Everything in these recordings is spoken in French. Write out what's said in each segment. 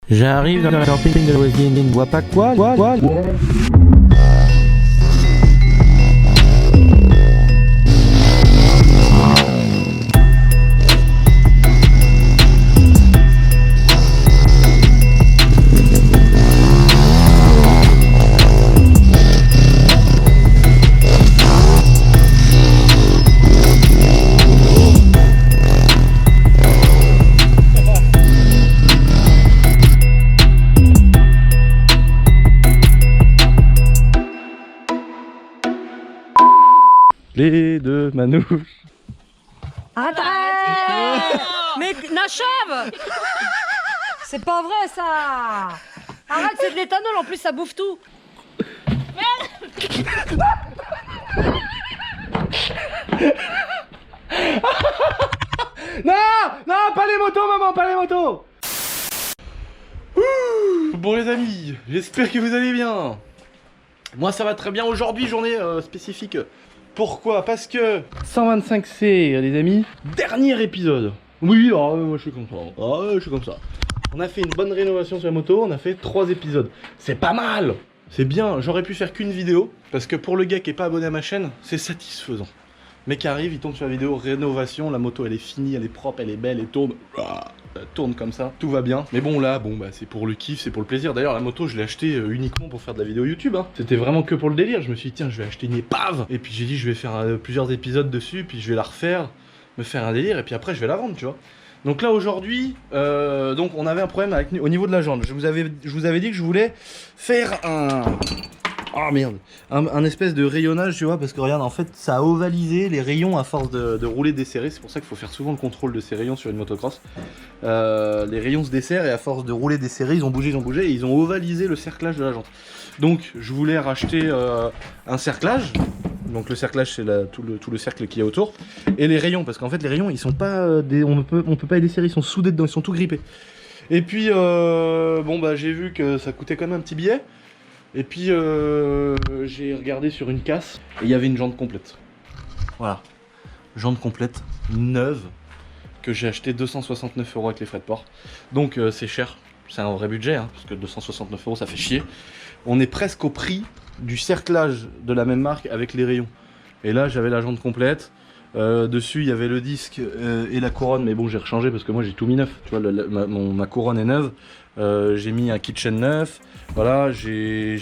J'arrive dans le camping de la voisine, ne vois pas quoi. Les deux manouches. Arrête. Mais Nachave. C'est pas vrai ça. Arrête, c'est de l'éthanol, en plus ça bouffe tout. Non, pas les motos, maman, pas les motos. Bon les amis, j'espère que vous allez bien. Moi ça va très bien aujourd'hui, journée spécifique. Pourquoi? Parce que 125C les amis, dernier épisode. Oui, moi je suis comme ça. Je suis comme ça. On a fait une bonne rénovation sur la moto, on a fait 3 épisodes. C'est pas mal. C'est bien, j'aurais pu faire qu'une vidéo. Parce que pour le gars qui est pas abonné à ma chaîne, c'est satisfaisant. Le mec arrive, il tombe sur la vidéo rénovation, la moto elle est finie, elle est propre, elle est belle, elle tourne. Elle tourne comme ça, tout va bien. Mais bon là, c'est pour le kiff, c'est pour le plaisir. D'ailleurs la moto je l'ai achetée uniquement pour faire de la vidéo YouTube. C'était vraiment que pour le délire. Je me suis dit tiens je vais acheter une épave. Et puis j'ai dit je vais faire plusieurs épisodes dessus, puis je vais la refaire, me faire un délire, et puis après je vais la vendre, tu vois. Donc là aujourd'hui, donc on avait un problème au niveau de la jante. Je vous avais dit que je voulais faire oh merde, un espèce de rayonnage, tu vois, parce que regarde, en fait, ça a ovalisé les rayons à force de rouler desserré. C'est pour ça qu'il faut faire souvent le contrôle de ces rayons sur une motocross. Les rayons se desserrent et à force de rouler desserré, ils ont bougé et ils ont ovalisé le cerclage de la jante. Donc, je voulais racheter un cerclage. Donc le cerclage, c'est tout le cercle qu'il y a autour. Et les rayons, parce qu'en fait, les rayons, ils sont pas on peut pas les desserrer, ils sont soudés dedans, ils sont tout grippés. Et puis, j'ai vu que ça coûtait quand même un petit billet. Et puis j'ai regardé sur une casse et il y avait une jante complète. Voilà, jante complète, neuve, que j'ai acheté 269 € avec les frais de port. Donc c'est cher, c'est un vrai budget, parce que 269 € ça fait chier. On est presque au prix du cerclage de la même marque avec les rayons. Et là j'avais la jante complète. Dessus il y avait le disque et la couronne, mais bon j'ai rechangé parce que moi j'ai tout mis neuf, tu vois, ma couronne est neuve. J'ai mis un kitchen neuf, voilà, j'ai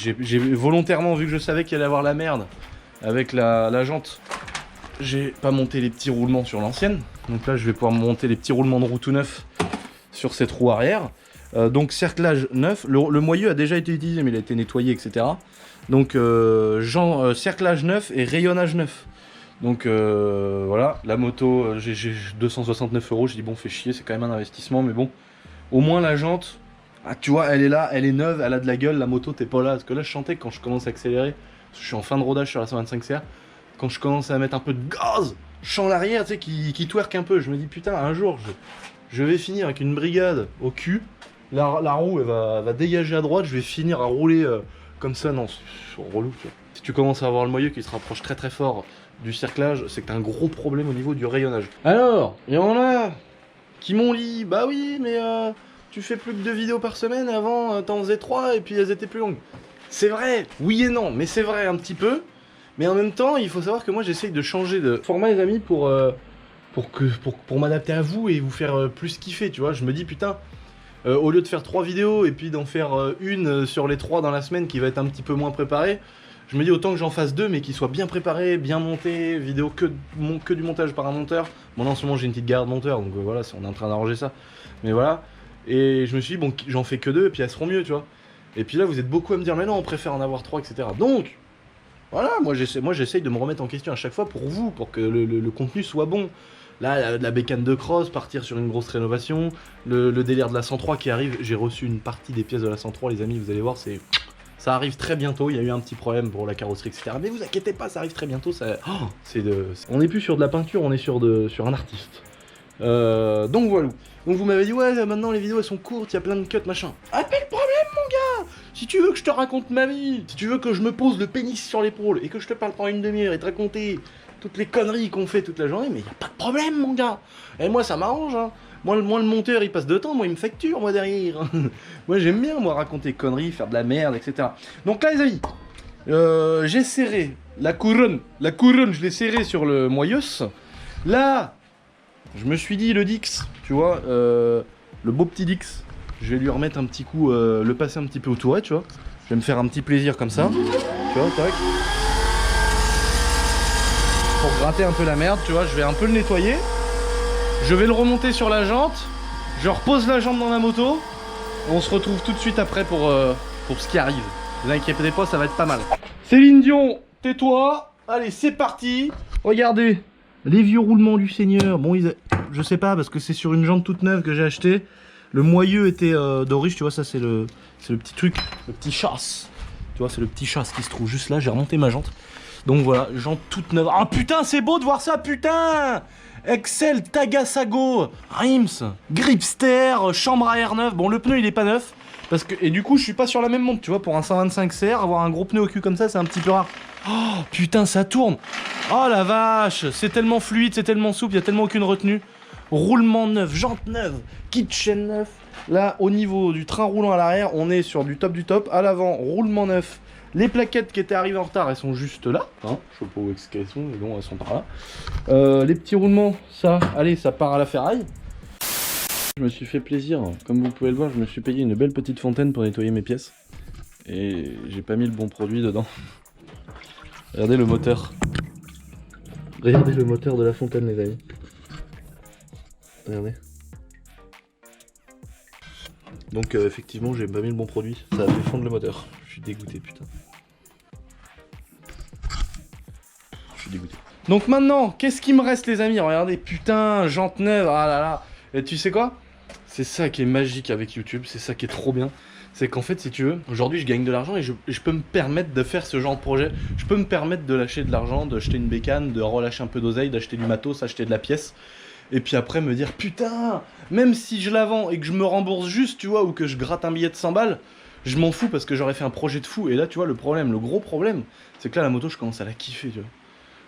volontairement, vu que je savais qu'il allait avoir la merde avec la jante, j'ai pas monté les petits roulements sur l'ancienne, donc là je vais pouvoir monter les petits roulements de roue tout neuf sur cette roue arrière. Donc cerclage neuf, le moyeu a déjà été utilisé mais il a été nettoyé, etc. Donc cerclage neuf et rayonnage neuf. Donc voilà, la moto, j'ai 269 €, j'ai dit bon fait chier, c'est quand même un investissement, mais bon, au moins la jante, tu vois, elle est là, elle est neuve, elle a de la gueule, la moto t'es pas là, parce que là je chantais quand je commence à accélérer, parce que je suis en fin de rodage sur la 125CR, quand je commence à mettre un peu de gaz, je sens l'arrière, tu sais, qui twerk un peu, je me dis putain, un jour, je vais finir avec une brigade au cul, la roue elle va dégager à droite, je vais finir à rouler comme ça, non, c'est relou, tu vois. Si tu commences à avoir le moyeu qui se rapproche très très fort du cerclage, c'est que t'as un gros problème au niveau du rayonnage. Alors, il y en a qui m'ont dit, bah oui, mais tu fais plus que 2 vidéos par semaine, avant t'en faisais 3 et puis elles étaient plus longues. C'est vrai, oui et non, mais c'est vrai un petit peu. Mais en même temps, il faut savoir que moi j'essaye de changer de format les amis pour m'adapter à vous et vous faire plus kiffer, tu vois. Je me dis putain, au lieu de faire 3 vidéos et puis d'en faire une sur les 3 dans la semaine qui va être un petit peu moins préparée, je me dis autant que j'en fasse 2 mais qui soient bien préparés, bien montés, vidéo que du montage par un monteur. Bon, en ce moment j'ai une petite garde monteur, donc voilà, on est en train d'arranger ça. Mais voilà, et je me suis dit bon, j'en fais que 2 et puis elles seront mieux, tu vois. Et puis là vous êtes beaucoup à me dire mais non, on préfère en avoir 3, etc. Donc voilà, moi j'essaye de me remettre en question à chaque fois pour vous, pour que le contenu soit bon. Là, la bécane de cross, partir sur une grosse rénovation, le délire de la 103 qui arrive, j'ai reçu une partie des pièces de la 103 les amis, vous allez voir, ça arrive très bientôt, il y a eu un petit problème pour la carrosserie, etc. Mais vous inquiétez pas, ça arrive très bientôt, on n'est plus sur de la peinture, on est sur un artiste. Donc voilà. Donc vous m'avez dit, ouais, maintenant les vidéos elles sont courtes, il y a plein de cuts, machin. Ah, mais le problème, mon gars, si tu veux que je te raconte ma vie, si tu veux que je me pose le pénis sur l'épaule et que je te parle pendant une demi-heure et te raconter toutes les conneries qu'on fait toute la journée, mais y a pas de problème, mon gars. Et moi, ça m'arrange, Moi, le monteur, il passe de temps, moi, il me facture, moi, derrière. Moi, j'aime bien, moi, raconter conneries, faire de la merde, etc. Donc là, les amis, j'ai serré la couronne. La couronne, je l'ai serrée sur le moyus. Là, je me suis dit, le Dix, tu vois, le beau petit Dix, je vais lui remettre un petit coup, le passer un petit peu autour, tu vois. Je vais me faire un petit plaisir comme ça. Tu vois, tac. Pour gratter un peu la merde, tu vois, je vais un peu le nettoyer. Je vais le remonter sur la jante. Je repose la jante dans la moto. On se retrouve tout de suite après pour ce qui arrive. Ne vous inquiétez pas, ça va être pas mal. Céline Dion, tais-toi. Allez, c'est parti. Regardez, les vieux roulements du Seigneur. Bon, je sais pas, parce que c'est sur une jante toute neuve que j'ai acheté. Le moyeu était d'origine, tu vois, ça c'est le petit truc, le petit chasse. Tu vois, c'est le petit chasse qui se trouve juste là. J'ai remonté ma jante. Donc voilà, jante toute neuve. Ah putain, c'est beau de voir ça, putain! Excel, Tagasago, Rims, Gripster, chambre à air neuve. Bon, le pneu il est pas neuf. Parce que, et du coup, je suis pas sur la même montre, tu vois. Pour un 125 CR, avoir un gros pneu au cul comme ça, c'est un petit peu rare. Oh putain, ça tourne! Oh la vache! C'est tellement fluide, c'est tellement souple, il y a tellement aucune retenue. Roulement neuf, jante neuve, kitchen neuf. Là, au niveau du train roulant à l'arrière, on est sur du top du top. À l'avant, roulement neuf. Les plaquettes qui étaient arrivées en retard, elles sont juste là. Hein, je sais pas où elles sont, mais bon, elles sont par là. Les petits roulements, ça, allez, ça part à la ferraille. Je me suis fait plaisir. Comme vous pouvez le voir, je me suis payé une belle petite fontaine pour nettoyer mes pièces. Et j'ai pas mis le bon produit dedans. Regardez le moteur. Regardez le moteur de la fontaine, les amis. Regardez. Donc effectivement, j'ai pas mis le bon produit. Ça a fait fondre le moteur. Je suis dégoûté, putain. Je suis dégoûté. Donc maintenant, qu'est-ce qui me reste, les amis? Regardez, putain, jante neuve, ah là là. Et tu sais quoi? C'est ça qui est magique avec YouTube, c'est ça qui est trop bien. C'est qu'en fait, si tu veux, aujourd'hui je gagne de l'argent et je peux me permettre de faire ce genre de projet. Je peux me permettre de lâcher de l'argent, d'acheter une bécane, de relâcher un peu d'oseille, d'acheter du matos, acheter de la pièce. Et puis après me dire, putain, même si je la vends et que je me rembourse juste, tu vois, ou que je gratte un billet de 100 balles, je m'en fous parce que j'aurais fait un projet de fou. Et là, tu vois, le problème, le gros problème, c'est que là, la moto, je commence à la kiffer, tu vois.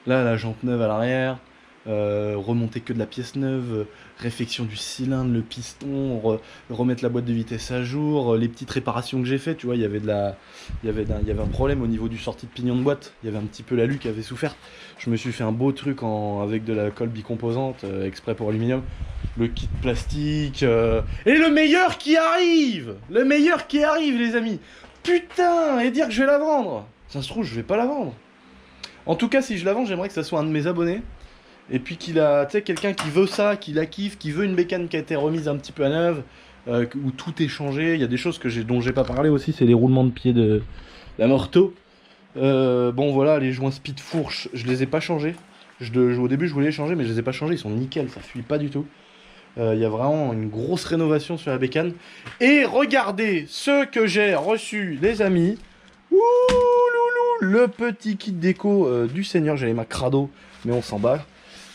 Là, la jante neuve à l'arrière, remonter que de la pièce neuve, réfection du cylindre, le piston, remettre la boîte de vitesse à jour, les petites réparations que j'ai fait, tu vois, il y avait un problème au niveau du sortie de pignon de boîte, il y avait un petit peu l'alu qui avait souffert. Je me suis fait un beau truc avec de la colle bicomposante, exprès pour aluminium, le kit plastique, et le meilleur qui arrive! Le meilleur qui arrive, les amis! Putain! Et dire que je vais la vendre! Ça se trouve, je vais pas la vendre. En tout cas, si je la vends, j'aimerais que ça soit un de mes abonnés. Et puis qu'il a, tu sais, quelqu'un qui veut ça, qui la kiffe, qui veut une bécane qui a été remise un petit peu à neuve, où tout est changé. Il y a des choses dont j'ai pas parlé aussi, c'est les roulements de pied de la Morto. Bon voilà, les joints speed fourche, je les ai pas changés. Au début je voulais les changer, mais je les ai pas changés, ils sont nickel, ça fuit pas du tout. Il y a vraiment une grosse rénovation sur la bécane. Et regardez ce que j'ai reçu, les amis. Ouh, loulou, le petit kit déco du Seigneur. J'avais ma crado, mais on s'en bat.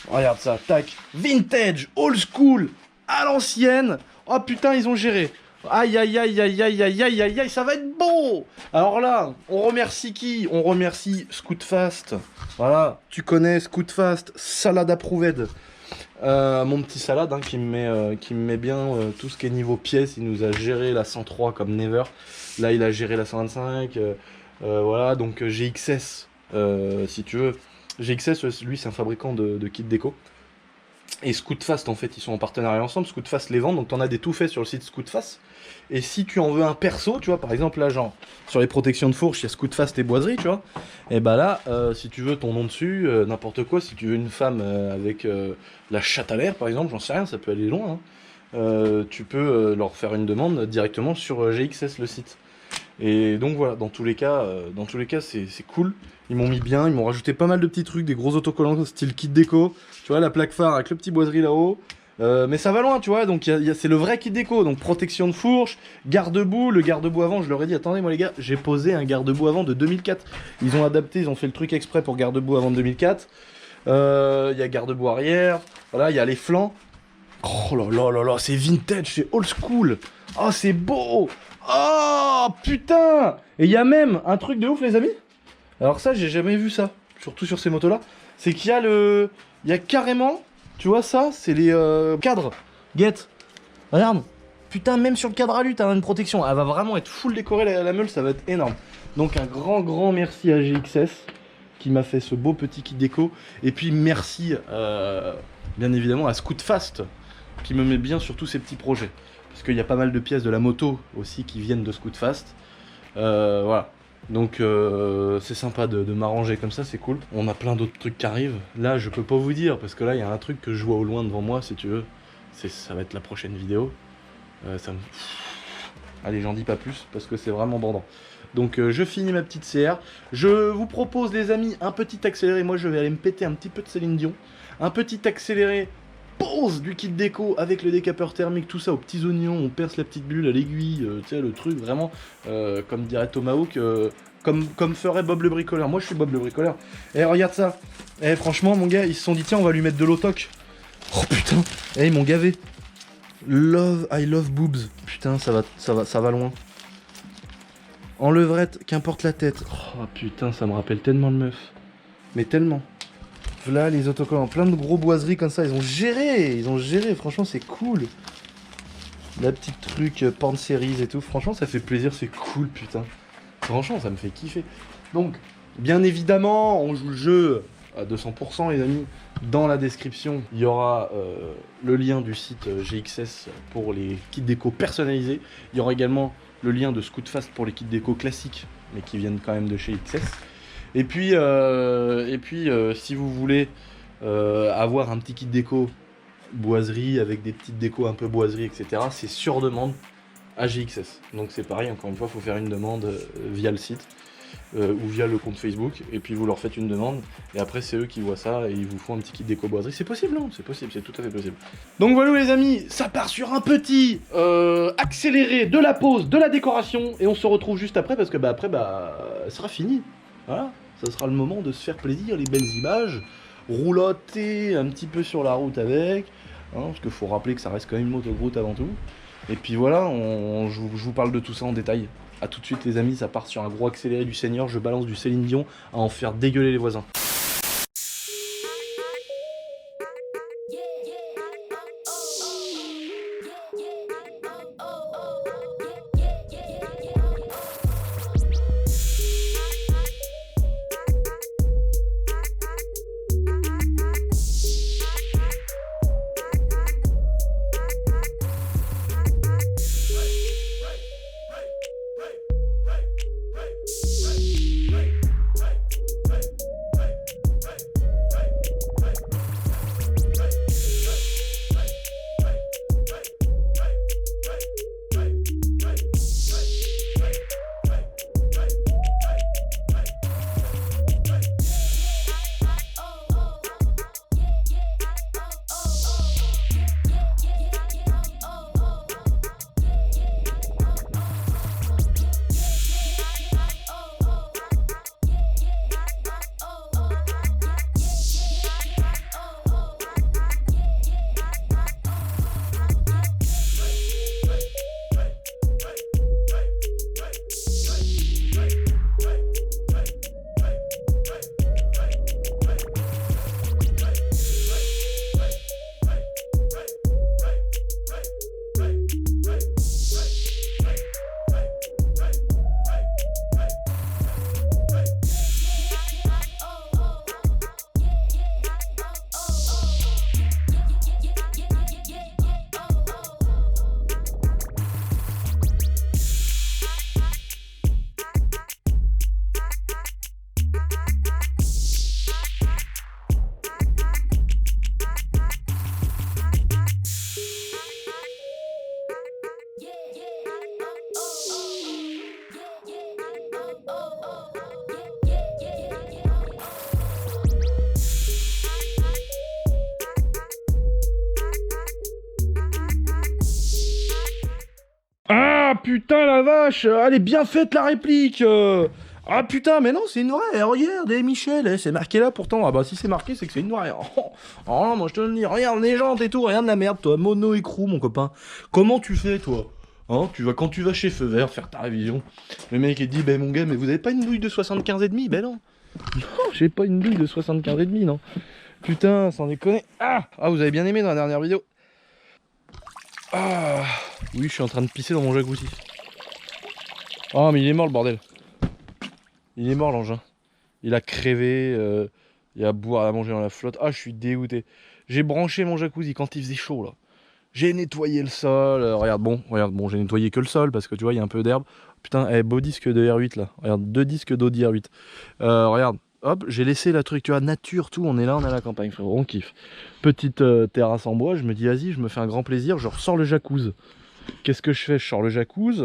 Regarde ça, tac, vintage, old school, à l'ancienne. Oh putain, ils ont géré. Aïe aïe aïe aïe aïe aïe aïe aïe aïe, ça va être beau. Alors là, on remercie qui? On remercie Scootfast. Voilà, tu connais Scootfast, Salade Approved. Mon petit Salade, hein, qui me met bien tout ce qui est niveau pièces. Il nous a géré la 103 comme never. Là, il a géré la 125. Voilà, donc GXS, si tu veux. GXS, lui, c'est un fabricant de kits déco. Et Scootfast, en fait, ils sont en partenariat ensemble. Scootfast les vend, donc t'en as des tout faits sur le site Scootfast. Et si tu en veux un perso, tu vois, par exemple, là, genre, sur les protections de fourche, il y a Scootfast et boiserie, tu vois. Et bah là, si tu veux ton nom dessus, n'importe quoi, si tu veux une femme avec la chatte à l'air, par exemple, j'en sais rien, ça peut aller loin, hein. Tu peux leur faire une demande directement sur GXS, le site. Et donc voilà, dans tous les cas, c'est cool. Ils m'ont mis bien, ils m'ont rajouté pas mal de petits trucs, des gros autocollants style kit déco. Tu vois, la plaque phare avec le petit boiserie là-haut. Mais ça va loin, tu vois, donc c'est le vrai kit déco. Donc protection de fourche, garde-boue. Le garde-boue avant, je leur ai dit, attendez, moi les gars, j'ai posé un garde-boue avant de 2004. Ils ont adapté, ils ont fait le truc exprès pour garde-boue avant de 2004. Il y a garde-boue arrière, voilà, il y a les flancs. Oh là là là là, c'est vintage, c'est old school. Oh, c'est beau. Oh putain. Et il y a même un truc de ouf, les amis. Alors ça, j'ai jamais vu ça, surtout sur ces motos là. C'est qu'il y a il y a carrément, tu vois ça, c'est les cadres. Guette, Regarde. Putain, même sur le cadre alu, t'as une protection. Elle va vraiment être full décorée, la meule, ça va être énorme. Donc un grand merci à GXS qui m'a fait ce beau petit kit déco. Et puis merci, bien évidemment, à Scootfast qui me met bien sur tous ces petits projets. Parce qu'il y a pas mal de pièces de la moto aussi qui viennent de Scootfast. Voilà. Donc c'est sympa de m'arranger comme ça, c'est cool. On a plein d'autres trucs qui arrivent. Là, je peux pas vous dire, parce que là, il y a un truc que je vois au loin devant moi, si tu veux. Ça va être la prochaine vidéo. Allez, j'en dis pas plus parce que c'est vraiment bandant. Donc je finis ma petite CR. Je vous propose les amis un petit accéléré. Moi je vais aller me péter un petit peu de Céline Dion. Un petit accéléré pause du kit déco avec le décapeur thermique, tout ça aux petits oignons. On perce la petite bulle à l'aiguille, tu sais le truc vraiment comme dirait Tomahawk, comme ferait Bob le bricoleur. Moi je suis Bob le bricoleur. Et regarde ça. Et franchement mon gars ils se sont dit tiens on va lui mettre de l'autoc. Oh putain. Et ils m'ont gavé. I love boobs. Putain, ça va loin. En levrette, qu'importe la tête. Oh putain, ça me rappelle tellement de meuf. Mais tellement. Voilà les autocollants, plein de gros boiseries comme ça. Ils ont géré. Franchement, c'est cool. La petite truc porn series et tout. Franchement, ça fait plaisir, c'est cool, putain. Franchement, ça me fait kiffer. Donc, bien évidemment, on joue le jeu à 200% les amis. Dans la description, il y aura le lien du site GXS pour les kits déco personnalisés. Il y aura également le lien de Scootfast pour les kits déco classiques, mais qui viennent quand même de chez XS. Et puis si vous voulez avoir un petit kit déco boiserie avec des petites décos un peu boiserie, etc., c'est sur demande à GXS. Donc c'est pareil, encore une fois, il faut faire une demande via le site. Ou via le compte Facebook, et puis vous leur faites une demande, et après c'est eux qui voient ça, et ils vous font un petit kit déco boiserie. C'est possible, non? C'est possible, c'est tout à fait possible. Donc voilà les amis, ça part sur un petit accéléré de la pose, de la décoration, et on se retrouve juste après, parce que après, ça sera fini. Voilà, ça sera le moment de se faire plaisir, les belles images, rouloter un petit peu sur la route avec, hein, parce qu'il faut rappeler que ça reste quand même une moto de route avant tout. Et puis voilà, je vous parle de tout ça en détail. A tout de suite les amis, ça part sur un gros accéléré du Seigneur, je balance du Céline Dion à en faire dégueuler les voisins. Ah putain la vache, elle est bien faite la réplique. Ah putain, mais non, c'est une vraie. Regarde, Michel, c'est marqué là pourtant. Ah bah si c'est marqué, c'est que c'est une vraie. Oh non, moi je te le dis, regarde les jantes et tout, rien de la merde, toi. Mono écrou, mon copain. Comment tu fais, toi? Hein, quand tu vas chez Feu Vert faire ta révision, le mec il te dit, ben mon gars, mais vous avez pas une douille de 75,5? Ben non. Non, j'ai pas une douille de 75,5, non. Putain, sans déconner. Ah, vous avez bien aimé dans la dernière vidéo. Ah, oui, je suis en train de pisser dans mon jacuzzi. Oh, mais il est mort le bordel. Il est mort l'engin. Il a crevé, il a à boire, à manger dans la flotte. Ah, je suis dégoûté. J'ai branché mon jacuzzi quand il faisait chaud là. J'ai nettoyé le sol. Regarde, bon, j'ai nettoyé que le sol parce que tu vois, il y a un peu d'herbe. Putain, beau disque de R8 là. Regarde, 2 disques d'Audi R8. Regarde, hop, j'ai laissé la truc, tu vois, nature, tout. On est là, on est à la campagne, frérot, on kiffe. Petite terrasse en bois. Je me dis, vas-y, je me fais un grand plaisir. Je ressors le jacuzzi. Qu'est-ce que je fais? Je sors le jacuzzi.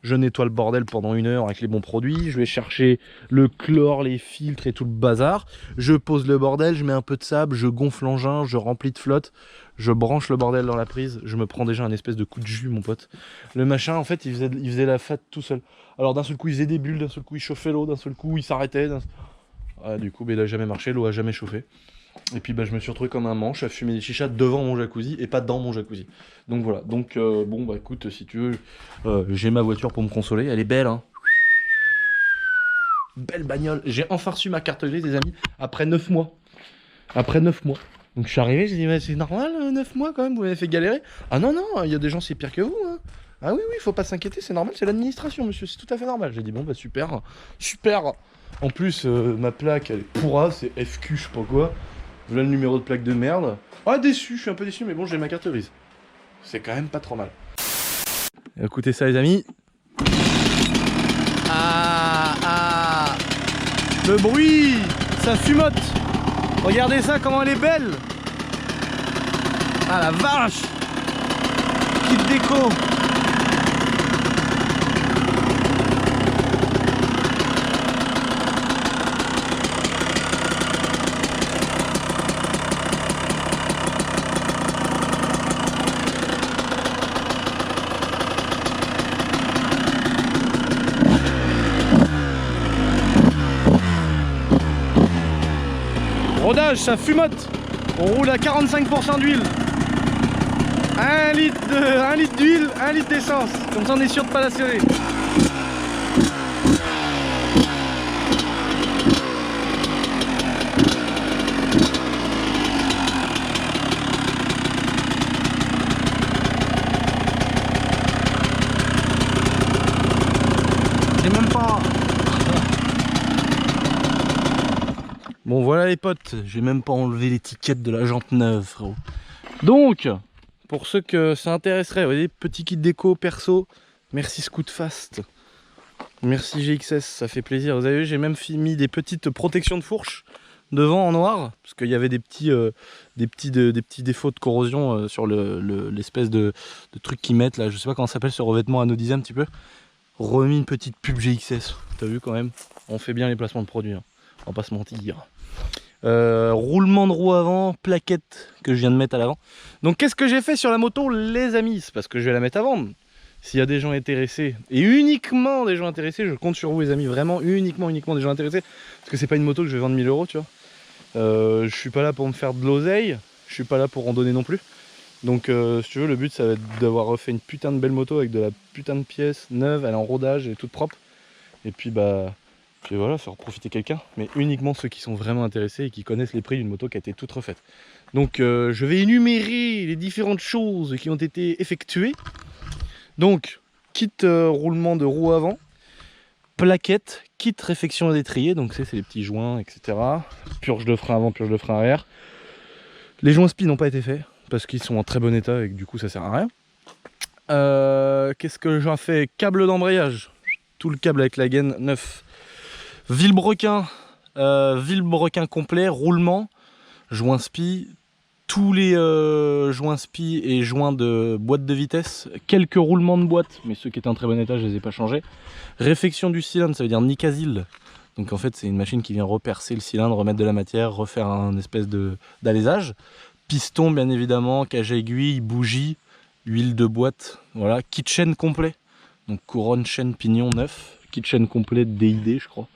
Je nettoie le bordel pendant 1 heure avec les bons produits. Je vais chercher le chlore, les filtres et tout le bazar. Je pose le bordel, je mets un peu de sable, je gonfle l'engin, je remplis de flotte. Je branche le bordel dans la prise. Je me prends déjà un espèce de coup de jus, mon pote. Le machin, en fait, il faisait la fête tout seul. Alors d'un seul coup, il faisait des bulles, d'un seul coup, il chauffait l'eau, d'un seul coup, il s'arrêtait. Ah, du coup, il a jamais marché, l'eau a jamais chauffé. Et puis bah, je me suis retrouvé comme un manche à fumer des chichas devant mon jacuzzi et pas dans mon jacuzzi. Donc voilà, donc bon bah écoute, si tu veux, j'ai ma voiture pour me consoler, elle est belle hein. Belle bagnole, j'ai enfin reçu ma carte grise les amis, après 9 mois. Après 9 mois. Donc je suis arrivé, j'ai dit mais c'est normal 9 mois quand même, vous m'avez fait galérer. Ah non non, il y a des gens c'est pire que vous hein. Ah oui oui, faut pas s'inquiéter, c'est normal, c'est l'administration monsieur, c'est tout à fait normal. J'ai dit bon bah super, super. En plus ma plaque elle est pourrave, c'est FQ je sais pas quoi. Voilà le numéro de plaque de merde. Ah déçu, je suis un peu déçu mais bon j'ai ma carte grise. C'est quand même pas trop mal. Écoutez ça les amis. Ah. Le bruit, ça fumote. Regardez ça comment elle est belle. Ah la vache. Kit déco. Rodage, ça fumote. On roule à 45% d'huile. 1 litre d'huile, 1 litre d'essence. Comme ça on est sûr de pas la serrer. J'ai même pas... Bon voilà les potes, j'ai même pas enlevé l'étiquette de la jante neuve frérot. Donc, pour ceux que ça intéresserait, vous voyez, petit kit déco perso, merci Scootfast, merci GXS, ça fait plaisir. Vous avez vu, j'ai même mis des petites protections de fourche devant en noir, parce qu'il y avait des petits défauts de corrosion sur l'espèce de truc qu'ils mettent là, je sais pas comment ça s'appelle ce revêtement anodisé un petit peu. Remis une petite pub GXS, t'as vu quand même, on fait bien les placements de produits, hein. On va pas se mentir. Roulement de roue avant, plaquette que je viens de mettre à l'avant. Donc qu'est-ce que j'ai fait sur la moto les amis? C'est parce que je vais la mettre à vendre. S'il y a des gens intéressés, et uniquement des gens intéressés, je compte sur vous les amis, vraiment uniquement des gens intéressés. Parce que c'est pas une moto que je vais vendre 1000 €, tu vois. Je suis pas là pour me faire de l'oseille, je suis pas là pour en donner non plus. Donc si tu veux, le but ça va être d'avoir refait une putain de belle moto avec de la putain de pièce neuve, elle est en rodage, elle est toute propre. Et puis bah... Puis voilà, faire profiter quelqu'un, mais uniquement ceux qui sont vraiment intéressés et qui connaissent les prix d'une moto qui a été toute refaite. Donc je vais énumérer les différentes choses qui ont été effectuées. Donc, kit roulement de roue avant, plaquette, kit réfection d'étrier, donc c'est les petits joints, etc. Purge de frein avant, purge de frein arrière. Les joints spi n'ont pas été faits, parce qu'ils sont en très bon état et que du coup ça sert à rien. Qu'est-ce que j'en fais? Câble d'embrayage, tout le câble avec la gaine neuf. Vilebrequin complet, roulement, joint spi, tous les joints spi et joints de boîte de vitesse, quelques roulements de boîte, mais ceux qui étaient en très bon état, je les ai pas changés. Réfection du cylindre, ça veut dire Nicasil. Donc en fait, c'est une machine qui vient repercer le cylindre, remettre de la matière, refaire un espèce d'alésage. Piston, bien évidemment, cage à aiguille, bougie, huile de boîte, voilà, kit chaîne complet. Donc couronne, chaîne, pignon neuf, kit chaîne complet DID, je crois.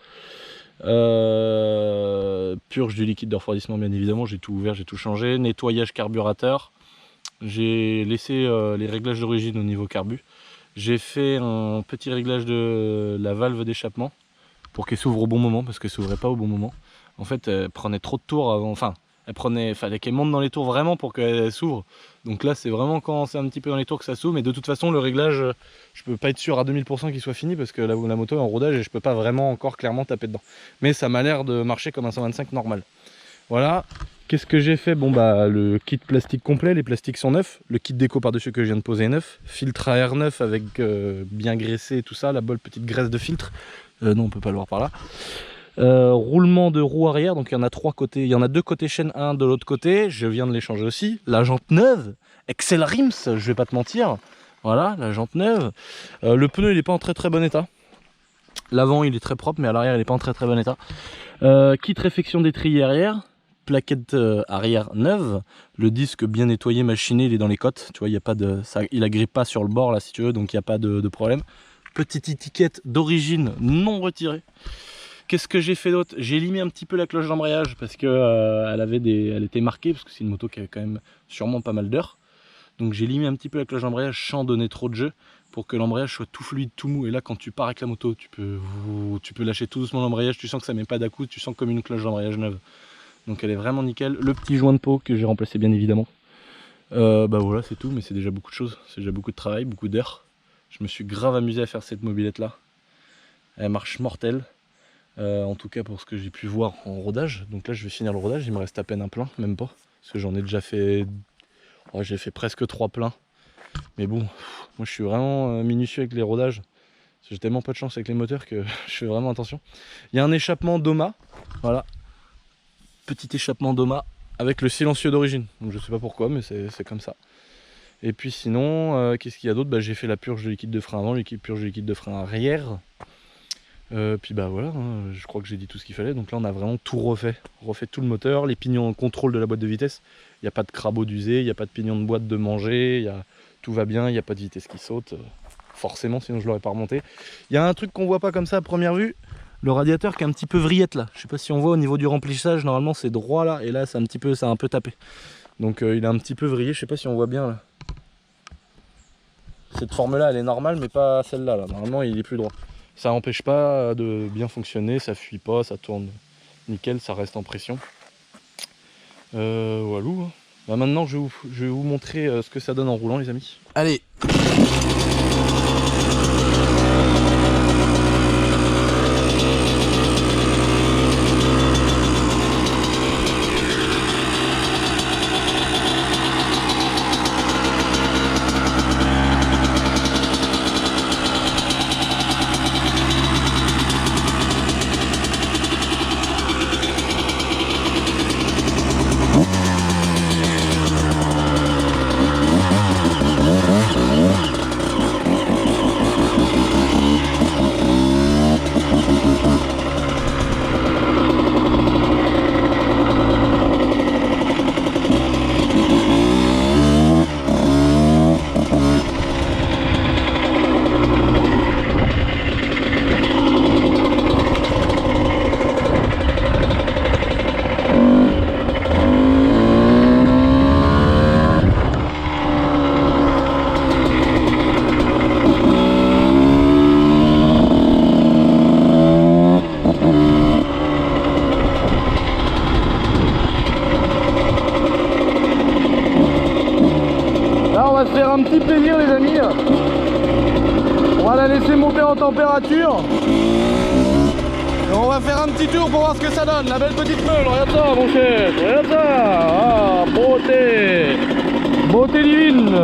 Purge du liquide de refroidissement bien évidemment, j'ai tout ouvert, j'ai tout changé. Nettoyage carburateur, j'ai laissé les réglages d'origine au niveau carbu. J'ai fait un petit réglage de la valve d'échappement pour qu'elle s'ouvre au bon moment, parce qu'elle s'ouvrait pas au bon moment. En fait elle prenait trop de tours avant, enfin fallait qu'elle monte dans les tours vraiment pour qu'elle s'ouvre. Donc là c'est vraiment quand c'est un petit peu dans les tours que ça s'ouvre, mais de toute façon le réglage, je peux pas être sûr à 2000% qu'il soit fini parce que la moto est en rodage et je peux pas vraiment encore clairement taper dedans. Mais ça m'a l'air de marcher comme un 125 normal. Voilà. Qu'est-ce que j'ai fait? Bon bah le kit plastique complet, les plastiques sont neufs, le kit déco par-dessus que je viens de poser est neuf, filtre à air neuf avec bien graissé et tout ça, la bonne petite graisse de filtre, non on peut pas le voir par là. Roulement de roue arrière, donc il y en a 3 côtés, il y en a 2 côtés chaîne, 1 de l'autre côté, je viens de les changer aussi. La jante neuve, Excel Rims, je vais pas te mentir, voilà la jante neuve. Le pneu il est pas en très bon état, l'avant il est très propre mais à l'arrière il est pas en très bon état. Kit réfection d'étrier arrière, plaquette arrière neuve, le disque bien nettoyé, machiné, il est dans les côtes, tu vois, il y a pas de, ça, il agrippe pas sur le bord là si tu veux, donc il n'y a pas de problème. Petite étiquette d'origine non retirée. Qu'est-ce que j'ai fait d'autre? J'ai limé un petit peu la cloche d'embrayage parce que elle était marquée, parce que c'est une moto qui avait quand même sûrement pas mal d'heures. Donc j'ai limé un petit peu la cloche d'embrayage sans donner trop de jeu pour que l'embrayage soit tout fluide, tout mou. Et là quand tu pars avec la moto, tu peux lâcher tout doucement l'embrayage, tu sens que ça met pas d'à-coup, tu sens comme une cloche d'embrayage neuve. Donc elle est vraiment nickel. Le petit joint de peau que j'ai remplacé bien évidemment. Bah voilà c'est tout, mais c'est déjà beaucoup de choses. C'est déjà beaucoup de travail, beaucoup d'heures. Je me suis grave amusé à faire cette mobilette là. Elle marche mortelle. En tout cas pour ce que j'ai pu voir en rodage. Donc là je vais finir le rodage, il me reste à peine un plein, même pas. Parce que j'en ai déjà fait... Oh, j'ai fait presque 3 pleins. Mais bon, moi je suis vraiment minutieux avec les rodages. J'ai tellement pas de chance avec les moteurs que je fais vraiment attention. Il y a un échappement Doma. Voilà. Petit échappement Doma avec le silencieux d'origine. Donc je sais pas pourquoi mais c'est comme ça. Et puis sinon, qu'est-ce qu'il y a d'autre? Bah, j'ai fait la purge de liquide de frein avant, purge de liquide de frein arrière. Puis bah voilà, hein, je crois que j'ai dit tout ce qu'il fallait. Donc là on a vraiment tout refait. Refait tout le moteur, les pignons en contrôle de la boîte de vitesse. Il n'y a pas de crabeau d'usé, il n'y a pas de pignon de boîte de manger, tout va bien, il n'y a pas de vitesse qui saute. Forcément, sinon je l'aurais pas remonté. Il y a un truc qu'on voit pas comme ça à première vue. Le radiateur qui est un petit peu vrillette là. Je sais pas si on voit au niveau du remplissage, normalement c'est droit là. Et là c'est ça a un peu tapé. Donc il est un petit peu vrillé, je sais pas si on voit bien là. Cette forme là elle est normale mais pas celle-là là. Normalement il est plus droit. Ça n'empêche pas de bien fonctionner, ça fuit pas, ça tourne nickel, ça reste en pression. Voilà. Bah maintenant je vais vous montrer ce que ça donne en roulant les amis. Allez. Un petit plaisir les amis, on va la laisser monter en température et on va faire un petit tour pour voir ce que ça donne. La belle petite meule, regarde ça mon chef, regarde ça, ah, beauté, beauté divine.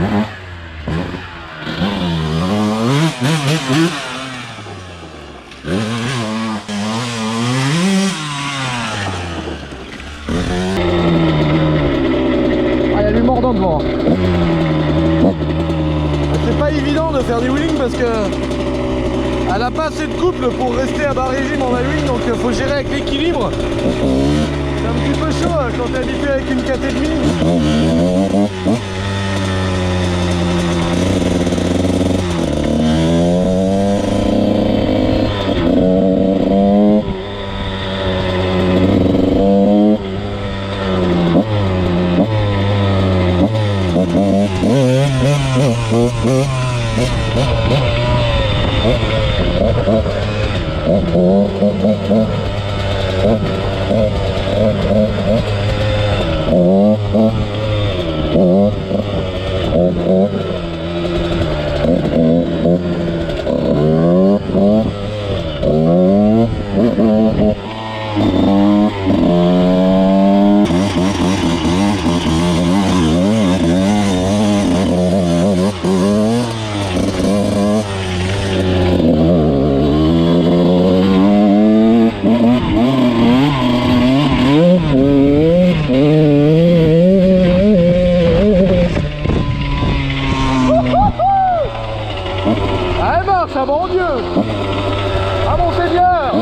Ah, il y a du mordant devant. C'est pas évident de faire du wheeling parce que elle a pas assez de couple pour rester à bas régime en wheeling, donc faut gérer avec l'équilibre. C'est un petit peu chaud quand t'es habitué avec une 4,5. Elle marche, ah mon Dieu! Ah mon Seigneur!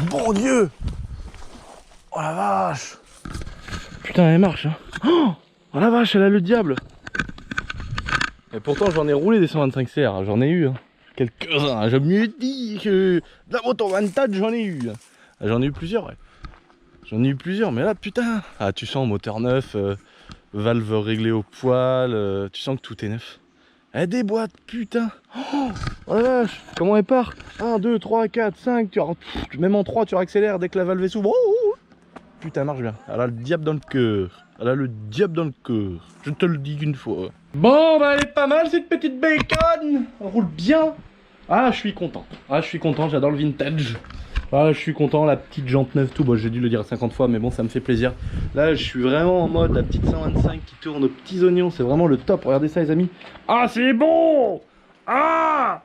Bon Dieu! Oh la vache! Putain, elle marche, hein! Oh la vache, elle a le diable! Et pourtant, j'en ai roulé des 125 CR, j'en ai eu, hein. Quelques-uns. Je me dis que de la moto vintage, j'en ai eu. J'en ai eu plusieurs, ouais. J'en ai eu plusieurs, mais là, putain! Ah, tu sens moteur neuf, valve réglée au poil, tu sens que tout est neuf. Elle déboîte, putain! Oh la vache! Comment elle part? 1, 2, 3, 4, 5, même en 3, tu accélères dès que la valve s'ouvre. Putain, elle marche bien. Elle a le diable dans le cœur. Elle a le diable dans le cœur. Je te le dis une fois. Bon, bah elle est pas mal cette petite bacon! Elle roule bien! Ah, je suis content. Ah, je suis content, j'adore le vintage. Ah, je suis content, la petite jante neuve, tout. Bon, j'ai dû le dire 50 fois, mais bon, ça me fait plaisir. Là, je suis vraiment en mode la petite 125 qui tourne aux petits oignons. C'est vraiment le top. Regardez ça, les amis. Ah, c'est bon! Ah!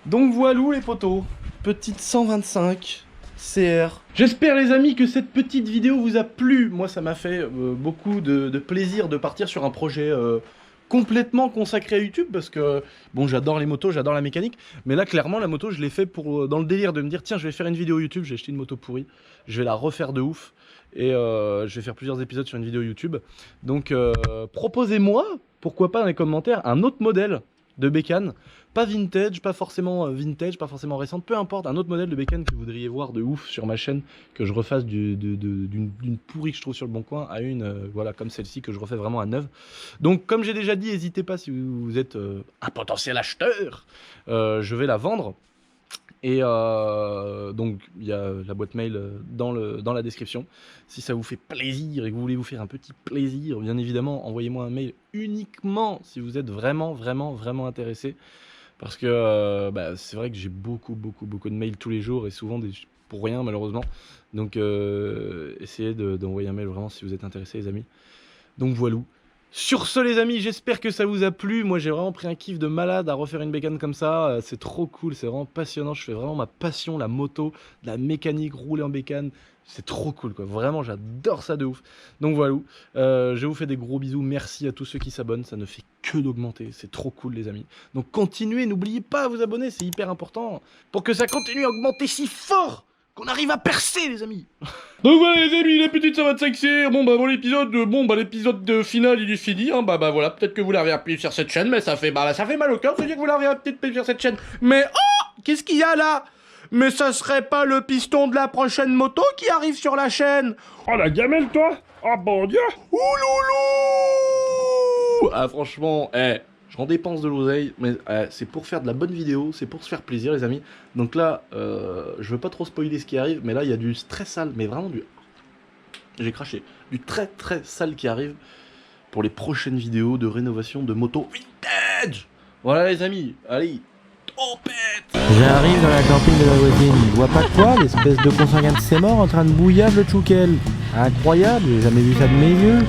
Donc, voilà les potos. Petite 125 CR. J'espère, les amis, que cette petite vidéo vous a plu. Moi, ça m'a fait beaucoup de plaisir de partir sur un projet complètement consacré à YouTube parce que bon, j'adore les motos, j'adore la mécanique, mais là clairement la moto je l'ai fait pour dans le délire de me dire tiens, je vais faire une vidéo YouTube, j'ai acheté une moto pourrie, je vais la refaire de ouf et je vais faire plusieurs épisodes sur une vidéo YouTube. Donc proposez-moi, pourquoi pas dans les commentaires, un autre modèle de bécane, pas vintage, pas forcément récente, peu importe, un autre modèle de bécane que vous voudriez voir de ouf sur ma chaîne, que je refasse d'une pourrie que je trouve sur le bon coin à une, voilà, comme celle-ci que je refais vraiment à neuve. Donc comme j'ai déjà dit, n'hésitez pas si vous êtes un potentiel acheteur, je vais la vendre. Et donc il y a la boîte mail dans la description. Si ça vous fait plaisir et que vous voulez vous faire un petit plaisir, bien évidemment, envoyez-moi un mail uniquement si vous êtes vraiment intéressé. Parce que c'est vrai que j'ai beaucoup de mails tous les jours et souvent pour rien malheureusement. Donc essayez d'envoyer un mail vraiment si vous êtes intéressés les amis. Donc voilà. Sur ce les amis, j'espère que ça vous a plu. Moi j'ai vraiment pris un kiff de malade à refaire une bécane comme ça. C'est trop cool, c'est vraiment passionnant. Je fais vraiment ma passion, la moto, la mécanique, rouler en bécane. C'est trop cool quoi, vraiment j'adore ça de ouf. Donc voilà, je vous fais des gros bisous. Merci à tous ceux qui s'abonnent, ça ne fait que d'augmenter. C'est trop cool les amis. Donc continuez, n'oubliez pas à vous abonner, c'est hyper important. Pour que ça continue à augmenter si fort qu'on arrive à percer les amis. Donc voilà les amis, les petites 125C, l'épisode final il est fini, hein. Voilà, peut-être que vous l'avez appuyé sur cette chaîne, mais ça fait mal au cœur, c'est dire que vous l'avez appuyé sur cette chaîne. Mais oh, qu'est-ce qu'il y a là? Mais ça serait pas le piston de la prochaine moto qui arrive sur la chaîne? Oh la gamelle toi? Oh bon Dieu! Ouloulou! Ah franchement, j'en dépense de l'oseille, mais c'est pour faire de la bonne vidéo, c'est pour se faire plaisir les amis. Donc là, je veux pas trop spoiler ce qui arrive, mais là il y a du très sale, mais vraiment j'ai craché, du très sale qui arrive pour les prochaines vidéos de rénovation de moto vintage. Voilà les amis, allez, topette! J'arrive dans la camping de la voisine, je vois pas quoi, l'espèce de consanguin de ses morts en train de bouillir le tchoukel. Incroyable, j'ai jamais vu ça de mes yeux.